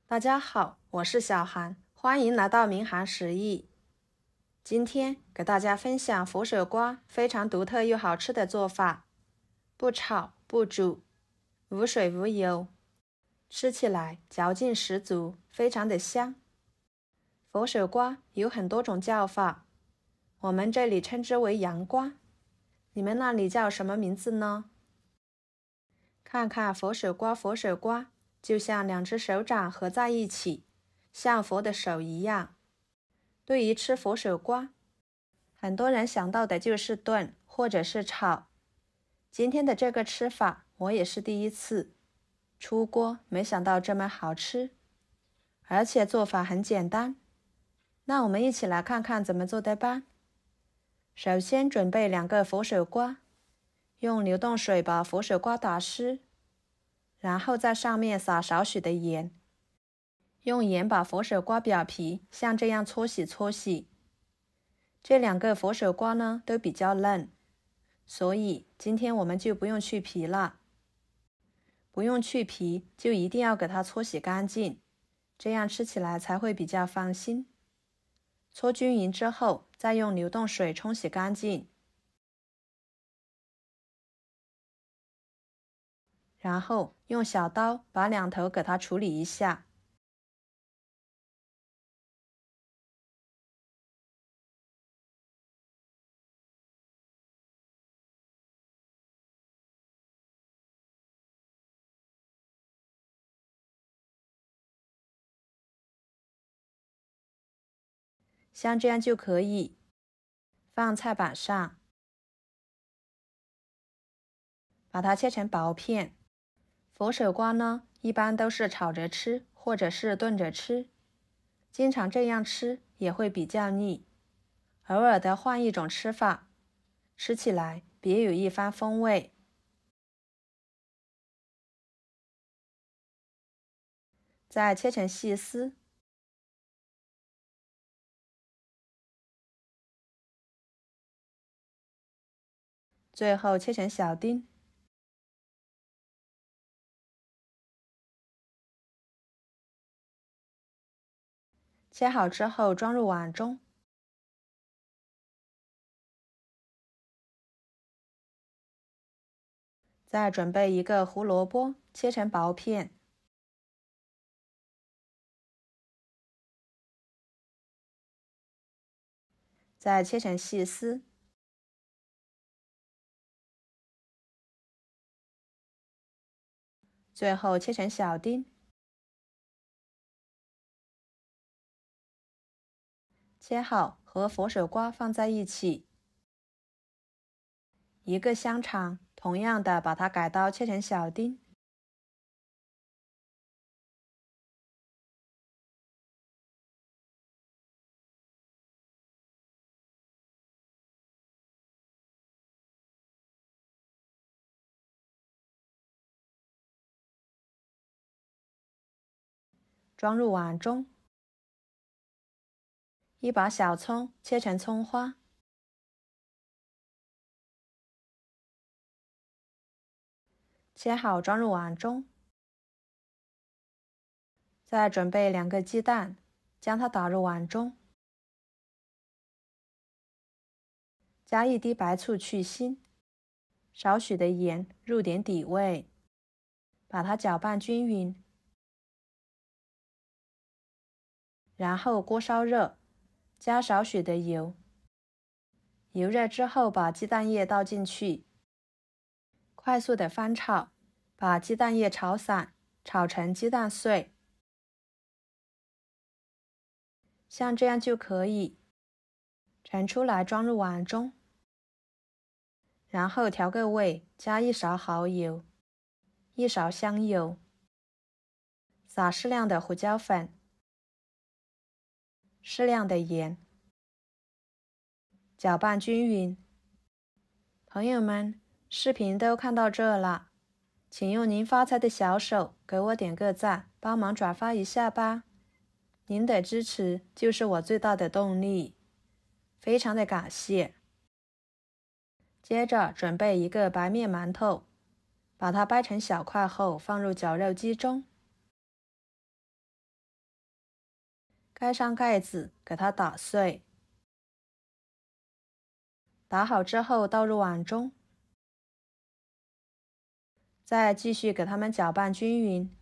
大家好，我是小韩，欢迎来到民航食艺。今天给大家分享佛手瓜非常独特又好吃的做法，不炒不煮，无水无油，吃起来嚼劲十足，非常的香。佛手瓜有很多种叫法，我们这里称之为洋瓜，你们那里叫什么名字呢？看看佛手瓜，就像两只手掌合在一起，像佛的手一样。对于吃佛手瓜，很多人想到的就是炖或者是炒。今天的这个吃法我也是第一次，出锅没想到这么好吃，而且做法很简单。那我们一起来看看怎么做的吧。首先准备2个佛手瓜，用流动水把佛手瓜打湿，然后在上面撒少许的盐，用盐把佛手瓜表皮像这样搓洗搓洗。这2个佛手瓜呢都比较嫩，所以今天我们就不用去皮了。不用去皮就一定要给它搓洗干净，这样吃起来才会比较放心。搓均匀之后，再用流动水冲洗干净，然后用小刀把2头给它处理一下。像这样就可以放菜板上，把它切成薄片。佛手瓜呢，一般都是炒着吃或者是炖着吃，经常这样吃也会比较腻，偶尔的换一种吃法，吃起来别有一番风味。再切成细丝，最后切成小丁。切好之后装入碗中，再准备1个胡萝卜，切成薄片，再切成细丝，最后切成小丁。切好和佛手瓜放在一起。1个香肠，同样的把它改刀切成小丁。装入碗中。1把小葱切成葱花，切好装入碗中。再准备2个鸡蛋，将它打入碗中，加1滴白醋去腥，少许的盐入点底味，把它搅拌均匀。然后锅烧热，加少许的油，油热之后把鸡蛋液倒进去，快速的翻炒，把鸡蛋液炒散，炒成鸡蛋碎。像这样就可以，盛出来装入碗中，然后调个味，加1勺蚝油，1勺香油，撒适量的胡椒粉，适量的盐，搅拌均匀。朋友们，视频都看到这了，请用您发财的小手给我点个赞，帮忙转发一下吧。您的支持就是我最大的动力，非常的感谢。接着准备1个白面馒头，把它掰成小块后放入绞肉机中，盖上盖子，给它打碎。打好之后倒入碗中，再继续给它们搅拌均匀。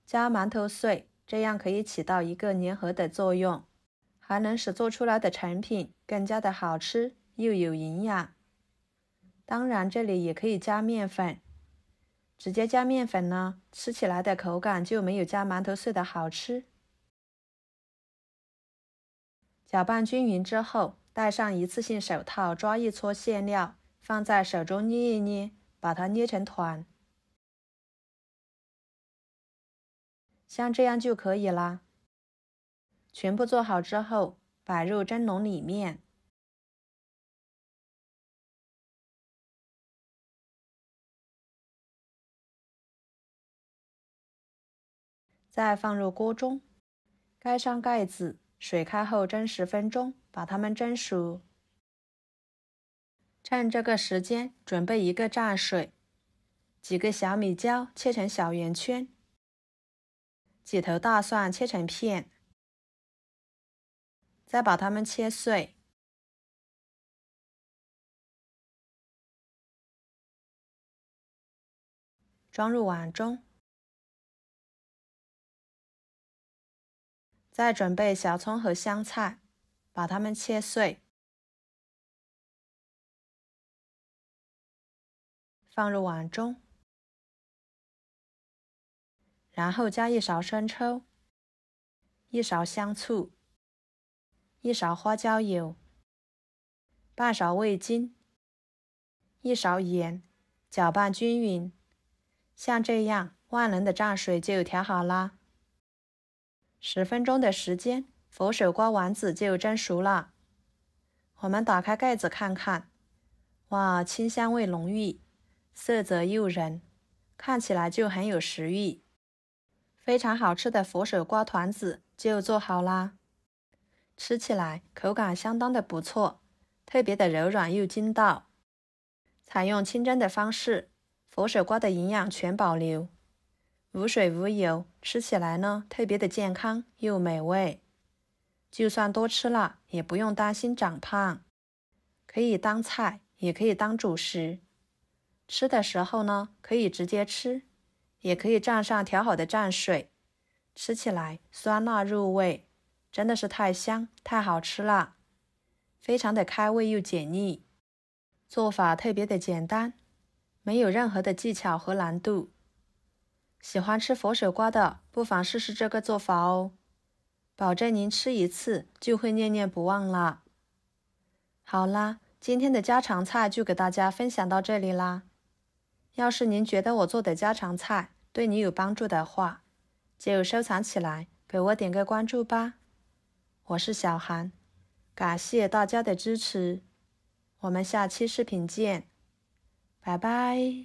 加馒头碎，这样可以起到一个粘合的作用，还能使做出来的成品更加的好吃又有营养。当然这里也可以加面粉，直接加面粉呢，吃起来的口感就没有加馒头碎的好吃。搅拌均匀之后，戴上一次性手套，抓一撮馅料，放在手中捏一捏，把它捏成团，像这样就可以啦。全部做好之后，摆入蒸笼里面，再放入锅中，盖上盖子，水开后蒸10分钟，把它们蒸熟。趁这个时间，准备一个蘸水，几个小米椒切成小圆圈，几头大蒜切成片，再把它们切碎，装入碗中。再准备小葱和香菜，把它们切碎，放入碗中，然后加1勺生抽，1勺香醋，1勺花椒油，半勺味精，1勺盐，搅拌均匀。像这样，万能的蘸水就调好啦。10分钟的时间，佛手瓜丸子就蒸熟了。我们打开盖子看看，哇，清香味浓郁，色泽诱人，看起来就很有食欲。非常好吃的佛手瓜团子就做好啦。吃起来口感相当的不错，特别的柔软又筋道。采用清蒸的方式，佛手瓜的营养全保留，无水无油，吃起来呢特别的健康又美味。就算多吃了，也不用担心长胖。可以当菜，也可以当主食。吃的时候呢，可以直接吃，也可以蘸上调好的蘸水，吃起来酸辣入味，真的是太香太好吃了，非常的开胃又解腻。做法特别的简单，没有任何的技巧和难度。喜欢吃佛手瓜的，不妨试试这个做法哦，保证您吃一次就会念念不忘啦。好啦，今天的家常菜就给大家分享到这里啦。要是您觉得我做的家常菜对你有帮助的话，就收藏起来，给我点个关注吧。我是小韩，感谢大家的支持，我们下期视频见，拜拜。